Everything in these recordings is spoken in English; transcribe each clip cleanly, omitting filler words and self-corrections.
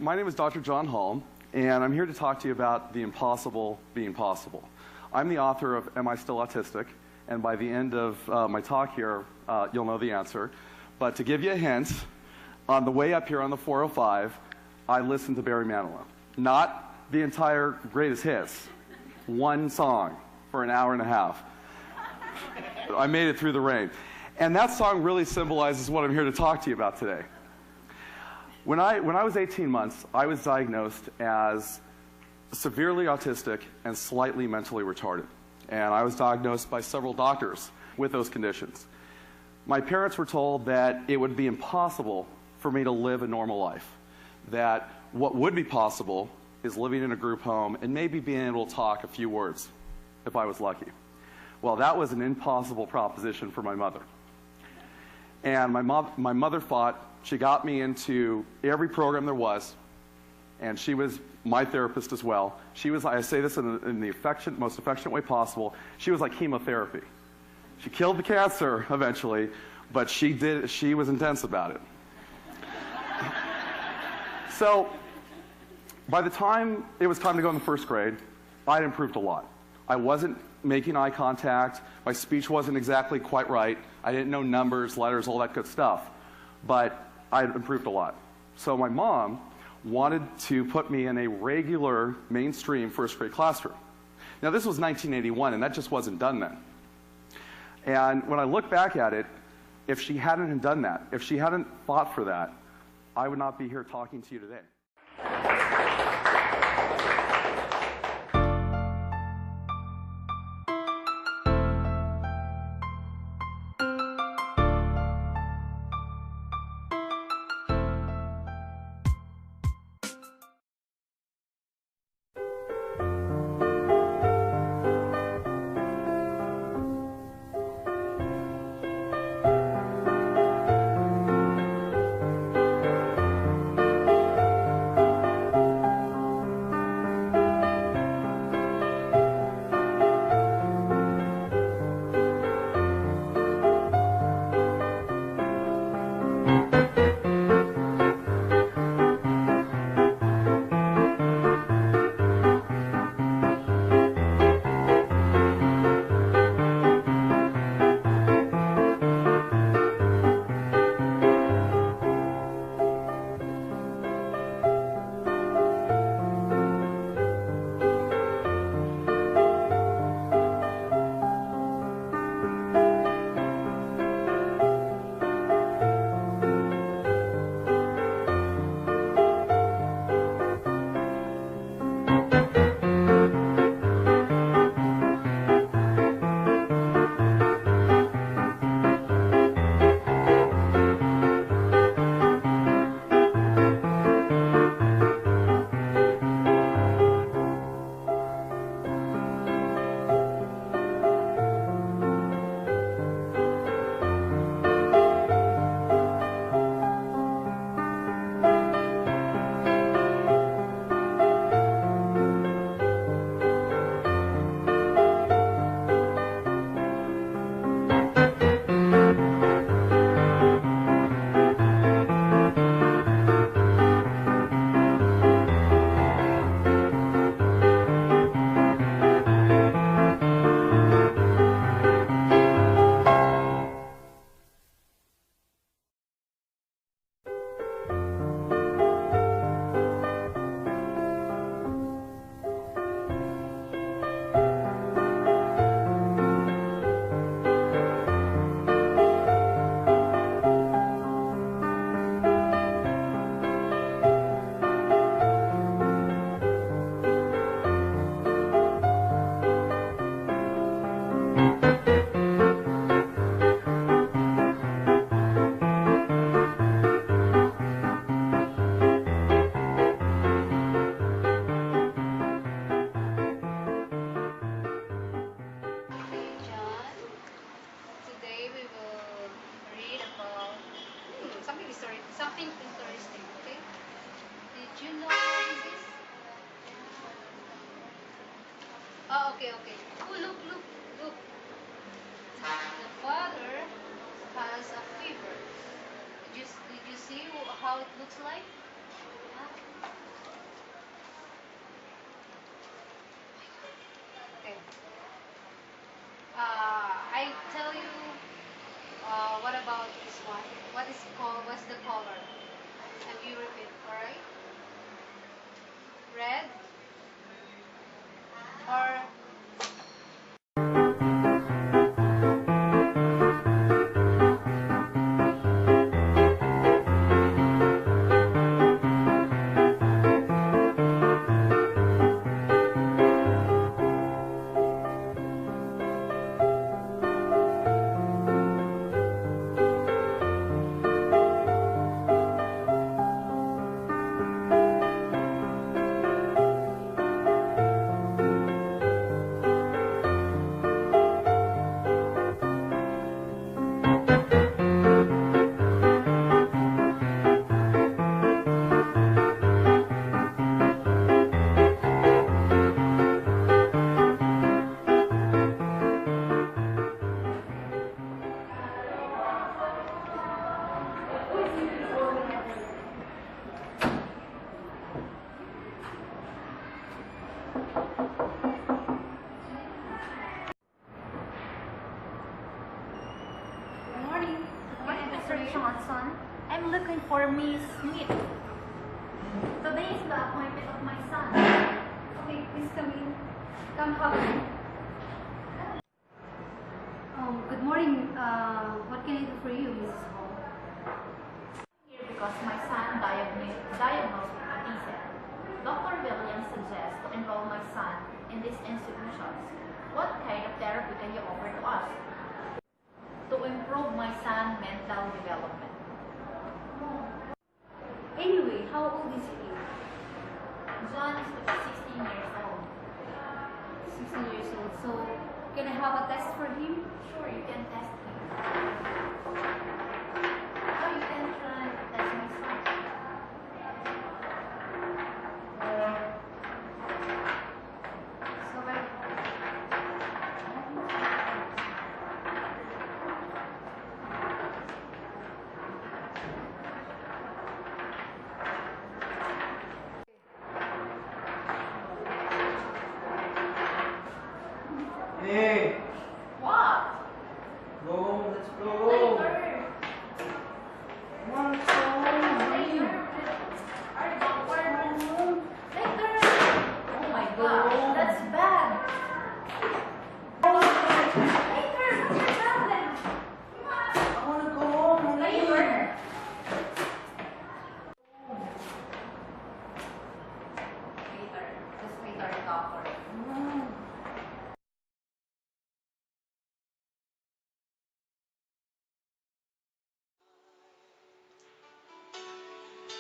My name is Dr. John Hall, and I'm here to talk to you about the impossible being possible. I'm the author of Am I Still Autistic? And by the end of my talk here, you'll know the answer. But to give you a hint, on the way up here on the 405, I listened to Barry Manilow. Not the entire greatest hits. One song for an hour and a half. I made it through the rain. And that song really symbolizes what I'm here to talk to you about today. When I was 18 months, I was diagnosed as severely autistic and slightly mentally retarded. And I was diagnosed by several doctors with those conditions. My parents were told that it would be impossible for me to live a normal life. That what would be possible is living in a group home and maybe being able to talk a few words, if I was lucky. Well, that was an impossible proposition for my mother. And my mother fought. She got me into every program there was, and she was my therapist as well. She was, I say this in the most affectionate way possible, she was like chemotherapy. She killed the cancer eventually, but she was intense about it. So by the time it was time to go in the first grade, I'd improved a lot. I wasn't making eye contact. My speech wasn't exactly quite right. I didn't know numbers, letters, all that good stuff. But I had improved a lot. So my mom wanted to put me in a regular mainstream first grade classroom. Now this was 1981, and that just wasn't done then. And when I look back at it, if she hadn't done that, if she hadn't fought for that, I would not be here talking to you today. Something interesting, okay? Did you know what is this? Oh, okay. Oh, look. The father has a fever. Did you see how it looks like? Huh? and you repeat, alright? Red or good morning. Morning, Mr. Johnson. I'm looking for Miss Smith. Today is the appointment of my son. Okay, please come in. Come have a seat. Good morning. What can I do for you, Mrs. Hall? Here because my son diagnosed with autism. Dr. Williams suggests to enroll my son in these institutions. What kind of therapy can you offer to us? To improve my son's mental development. Anyway, how old is he? John is 16 years old. 16 years old. So, can I have a test for him? Sure, you can test him. Now you can try to test my son. So, wait. Hey, What? go, let's go. Later. Come on, let's go. Later. Are you awkward? Later. Oh my gosh, that's bad. Later, what's your problem? I want to go home. Later. Later. Just later, doctor.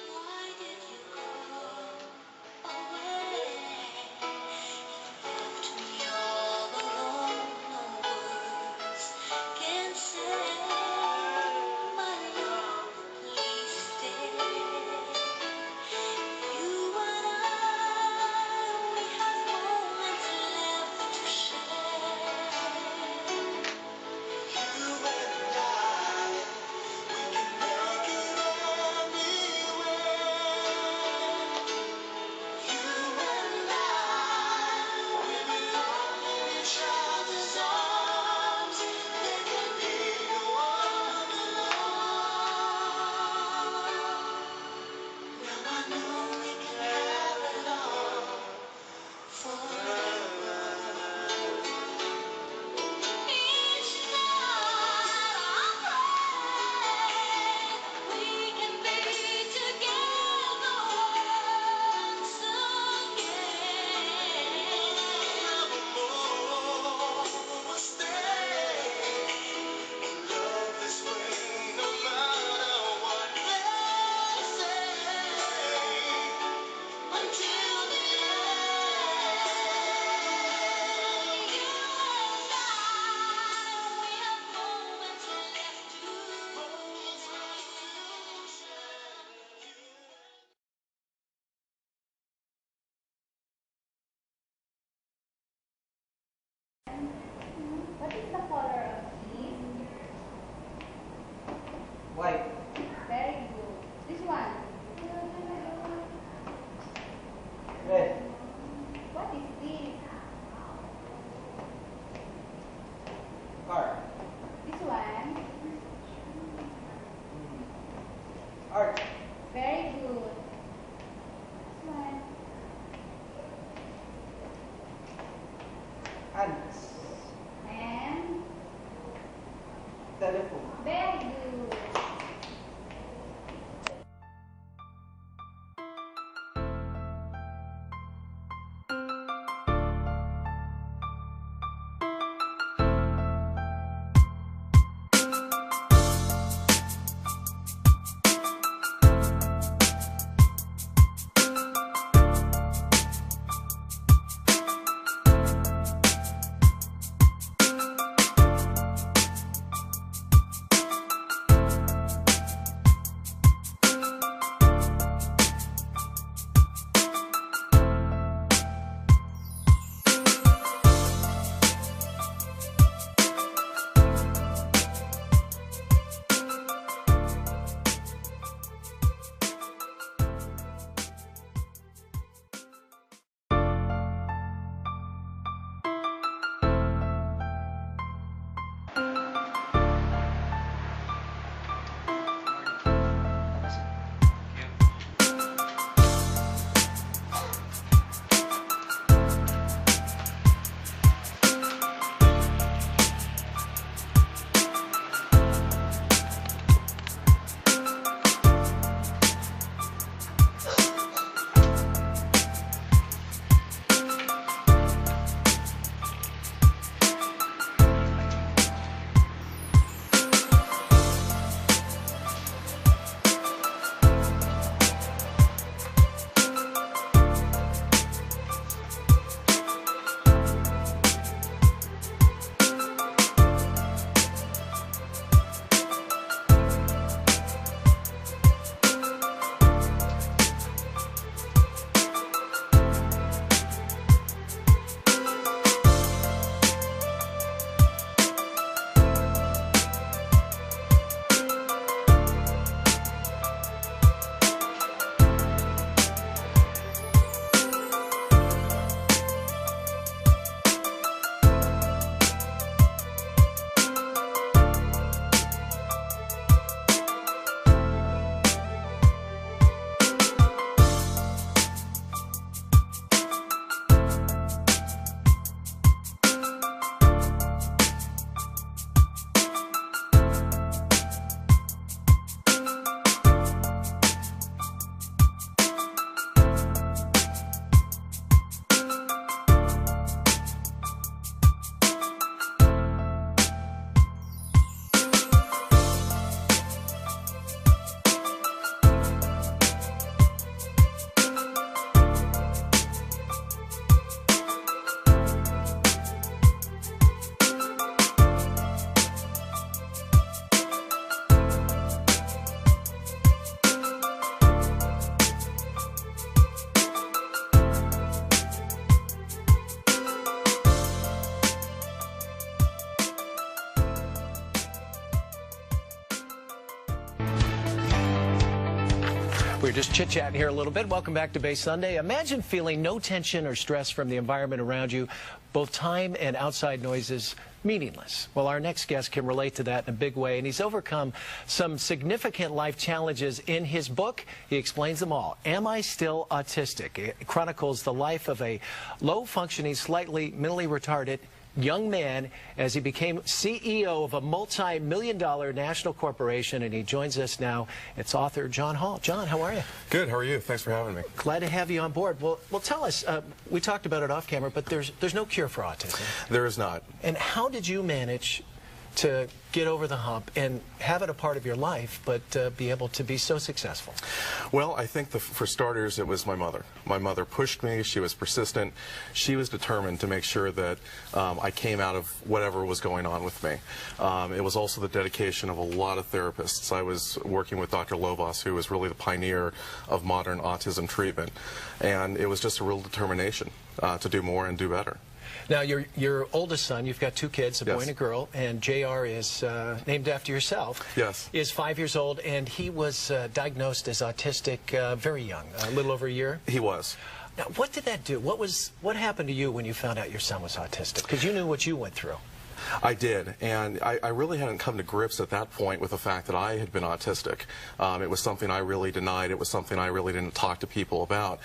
Why did you go away? Left me all alone, no words can say. My love, please stay. You and I, we have moments left to share. You and I, we can make it anywhere. You and I, we belong in each other's arms. There can be no one alone. Now I know we can have it all forever. Each night I pray we can be together once again. Nevermore we'll stay in love this way, no matter what they say. Until the end, you and I, we have moments left to share. What is the color of this? White. Very good. This one. Red. What is this? Car. This one. Art. Very good. Hands. And Telephone. very good. We're just chit-chatting here a little bit. Welcome back to Bay Sunday. Imagine feeling no tension or stress from the environment around you. Both time and outside noises meaningless. Well, our next guest can relate to that in a big way, and he's overcome some significant life challenges in his book. He explains them all. Am I Still Autistic? It chronicles the life of a low-functioning, slightly mentally retarded young man as he became CEO of a multi-million-dollar national corporation, and he joins us now. It's author John Hall. John, how are you? Good. How are you? Thanks for having me. Glad to have you on board. Well, tell us. We talked about it off camera, but there's no cure for autism. There is not. And how did you manage to get over the hump and have it a part of your life, but be able to be so successful? Well, I think for starters, it was my mother. My mother pushed me. She was persistent. She was determined to make sure that I came out of whatever was going on with me. It was also the dedication of a lot of therapists. I was working with Dr. Lovas, who was really the pioneer of modern autism treatment. And it was just a real determination to do more and do better. Now, your oldest son, you've got 2 kids, a boy Yes. and a girl, and JR is named after yourself. Yes. Is 5 years old, and he was diagnosed as autistic very young, a little over a year. He was. Now, what did that do? What happened to you when you found out your son was autistic? Because you knew what you went through. I did, and I really hadn't come to grips at that point with the fact that I had been autistic. It was something I really denied. It was something I really didn't talk to people about.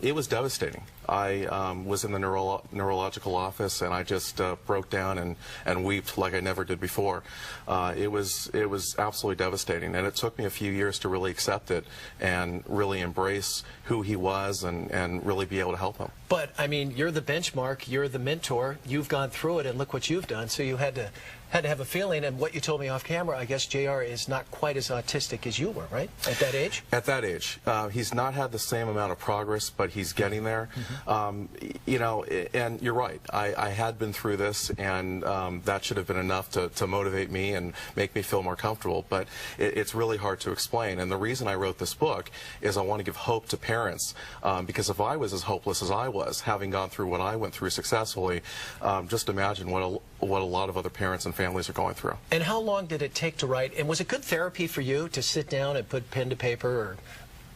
It was devastating. I was in the neurological office, and I just broke down and wept like I never did before. It was absolutely devastating, and it took me a few years to really accept it and really embrace who he was and really be able to help him. But, I mean, you're the benchmark, you're the mentor, you've gone through it, and look what you've done. So you had to have a feeling, and what you told me off camera, I guess JR is not quite as autistic as you were, right, at that age? At that age. He's not had the same amount of progress, but he's getting there. You know, and you're right, I had been through this, and that should have been enough to motivate me and make me feel more comfortable, but it's really hard to explain. And the reason I wrote this book is I want to give hope to parents, because if I was as hopeless as I was, having gone through what I went through successfully, just imagine what a lot of other parents and families are going through. And how long did it take to write? And was it good therapy for you to sit down and put pen to paper or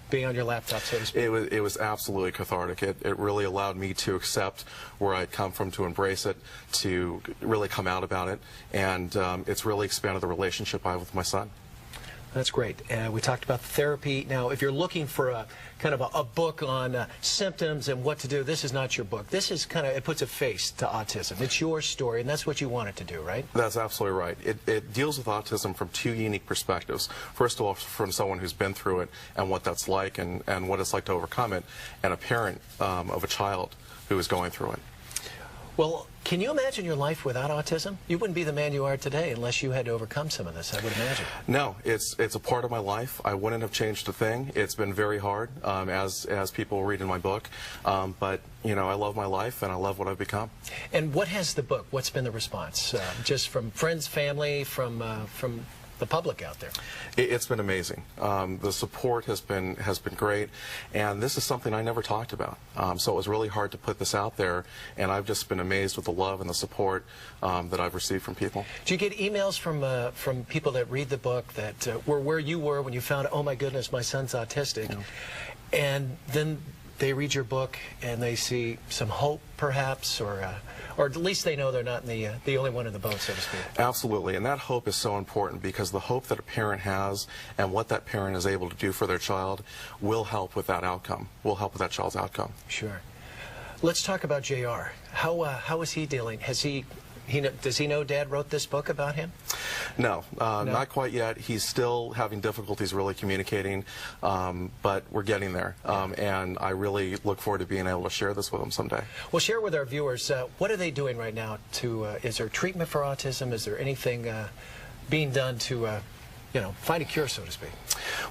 be on your laptop, so to speak? It was absolutely cathartic. It really allowed me to accept where I'd come from, to embrace it, to really come out about it, and it's really expanded the relationship I have with my son. That's great. We talked about the therapy. Now, if you're looking for a kind of a book on symptoms and what to do, this is not your book. This is kind of, it puts a face to autism. It's your story, and that's what you wanted to do, right? That's absolutely right. It deals with autism from two unique perspectives. First of all, from someone who's been through it and what that's like and what it's like to overcome it, and a parent of a child who is going through it. Well, can you imagine your life without autism? You wouldn't be the man you are today unless you had to overcome some of this, I would imagine. No, it's a part of my life. I wouldn't have changed a thing. It's been very hard, as people read in my book. But, you know, I love my life, and I love what I've become. And what has the book, what's been the response? Just from friends, family, from the public out there? It's been amazing. The support has been great, and this is something I never talked about. So it was really hard to put this out there, and I've just been amazed with the love and the support that I've received from people. Do you get emails from people that read the book that were where you were when you found, oh my goodness, my son's autistic, and then they read your book and they see some hope, perhaps, or at least they know they're not the only one in the boat, so to speak? Absolutely, and that hope is so important, because the hope that a parent has and what that parent is able to do for their child will help with that outcome, will help with that child's outcome. Sure. Let's talk about JR. How is he dealing? Does he know Dad wrote this book about him? No, not quite yet. He's still having difficulties really communicating, but we're getting there. And I really look forward to being able to share this with him someday. Well, share with our viewers, what are they doing right now is there treatment for autism? Is there anything being done to find a cure, so to speak?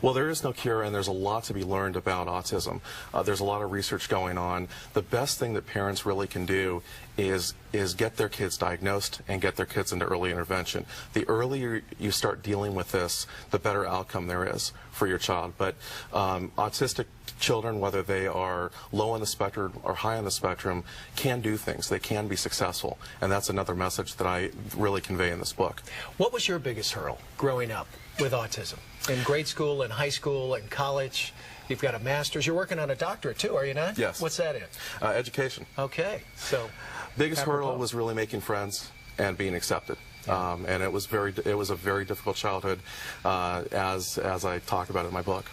Well, there is no cure, and there's a lot to be learned about autism. There's a lot of research going on. The best thing that parents really can do is get their kids diagnosed and get their kids into early intervention. The earlier you start dealing with this, the better outcome there is for your child. But autistic children, whether they are low on the spectrum or high on the spectrum, can do things. They can be successful, and that's another message that I really convey in this book. What was your biggest hurdle growing up with autism? In grade school, in high school, in college? You've got a master's. You're working on a doctorate, too, are you not? Yes. What's that in? Education. Okay. So, biggest hurdle was really making friends and being accepted. And it was a very difficult childhood, as I talk about it in my book.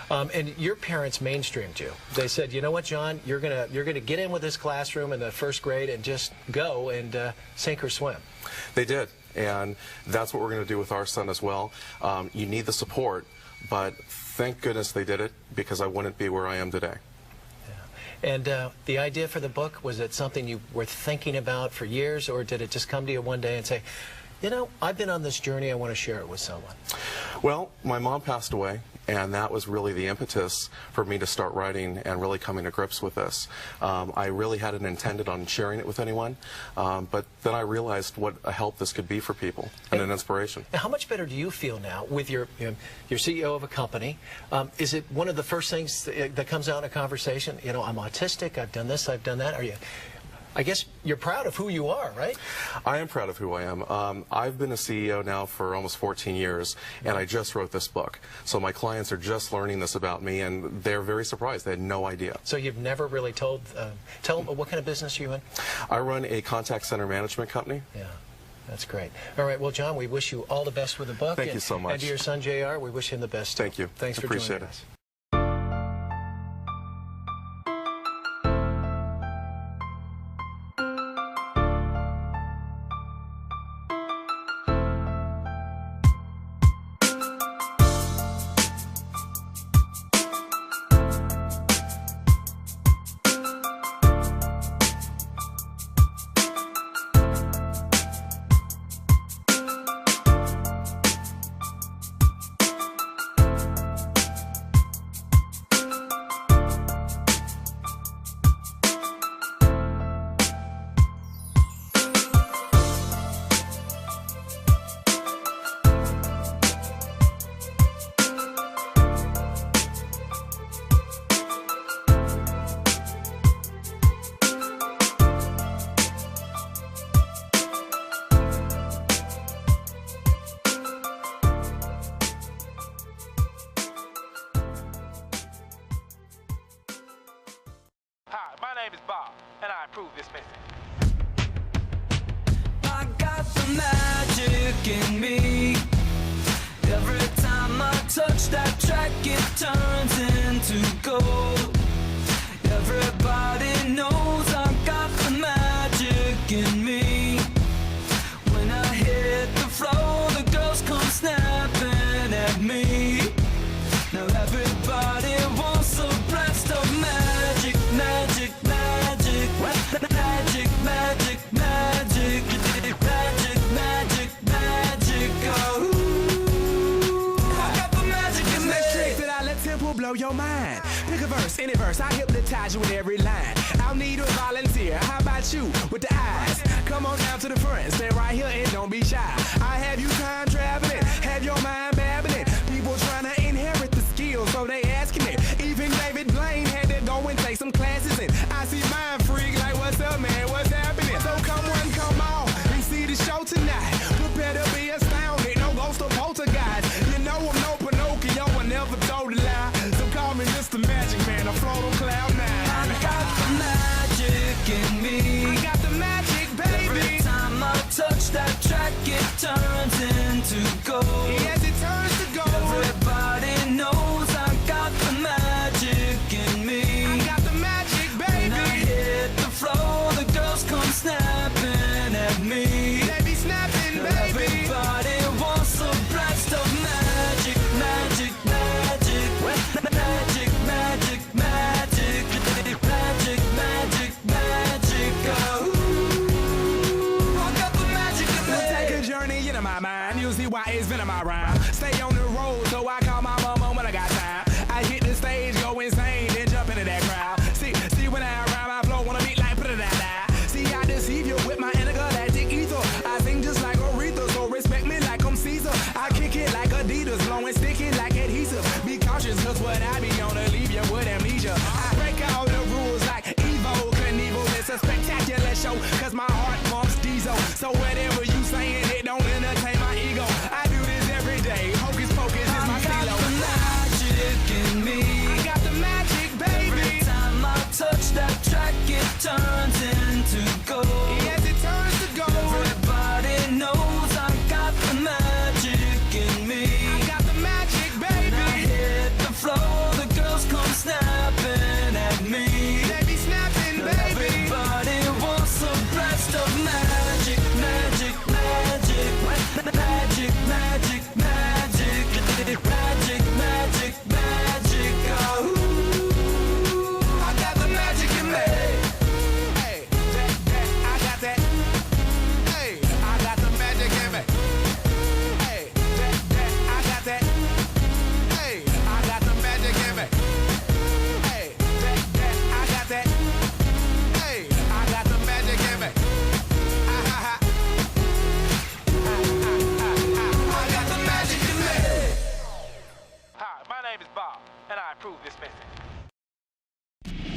And your parents mainstreamed you. They said, you know what, John, you're gonna get in with this classroom in the first grade and just go and sink or swim. They did, and that's what we're going to do with our son as well. You need the support, but thank goodness they did it, because I wouldn't be where I am today. And the idea for the book, was it something you were thinking about for years, or did it just come to you one day and say, you know, I've been on this journey, I want to share it with someone? Well, my mom passed away, and that was really the impetus for me to start writing and really coming to grips with this. I really hadn't intended on sharing it with anyone, but then I realized what a help this could be for people and an inspiration. How much better do you feel now with your CEO of a company? Is it one of the first things that comes out in a conversation? You know, I'm autistic, I've done this, I've done that. Are you? I guess you're proud of who you are, right? I am proud of who I am. I've been a CEO now for almost 14 years, and I just wrote this book. So my clients are just learning this about me, and they're very surprised. They had no idea. So you've never really told, tell them, what kind of business are you in? I run a contact center management company. Yeah. That's great. All right, well, John, we wish you all the best with the book. Thank you so much. And to your son, JR, we wish him the best. Thank you. Thanks for Appreciate joining it. us. Hi, my name is Bob, and I approve this message. I got the magic in me. Every time I touch that track, it turns into gold. Everybody knows I got the magic in me. When I hit the floor, the girls come snapping at me. Now everybody wants a blast of magic, magic, magic, magic, magic, magic, magic, magic, magic, oh. I got the magic in me. Trick that I let tempo blow your mind. Pick a verse, any verse, I hypnotize you with every line. I'll need a volunteer. How about you with the eyes? Come on down to the front, stay right here and don't be shy. I have you time traveling, have your mind babbling. People trying to inherit the skills, so they asking it. Even David Blaine had to go and take some classes, and I see mind freak like, what's up, man? What's happening? So come on, come on, and see the show tonight. Prepare to be astounded, no ghost or poltergeist. You know I'm no Pinocchio, I never told a lie. So call me Mr. Magic Man, I float on cloud nine. I got the magic in me. I got the magic, baby. Every time I touch that track, it turns into gold. Yes, it turns to gold. Everybody knows I got the magic in me. I got the magic, When I baby. hit the floor, the girls come snapping at me. They be snapping, baby. Everybody wants a blast of magic, magic, magic, magic, magic, magic, magic, magic, magic, oh. I got the magic in me. Take a journey into my mind. You'll see why it's been in my rhyme. Stay on the road, so I call my mama when I got time. I hit the stage, go insane, then jump into that crowd. See when I rhyme, I flow, wanna beat like put-a-da-da. See, I deceive you with my intergalactic ether. I sing just like Aretha, so respect me like I'm Caesar. I kick it like Adidas, blowing sticky like adhesive. Be cautious, cause what I be gonna leave you with amnesia. I break all the rules like Evo Knievel. It's a spectacular show, cause my heart pumps diesel. So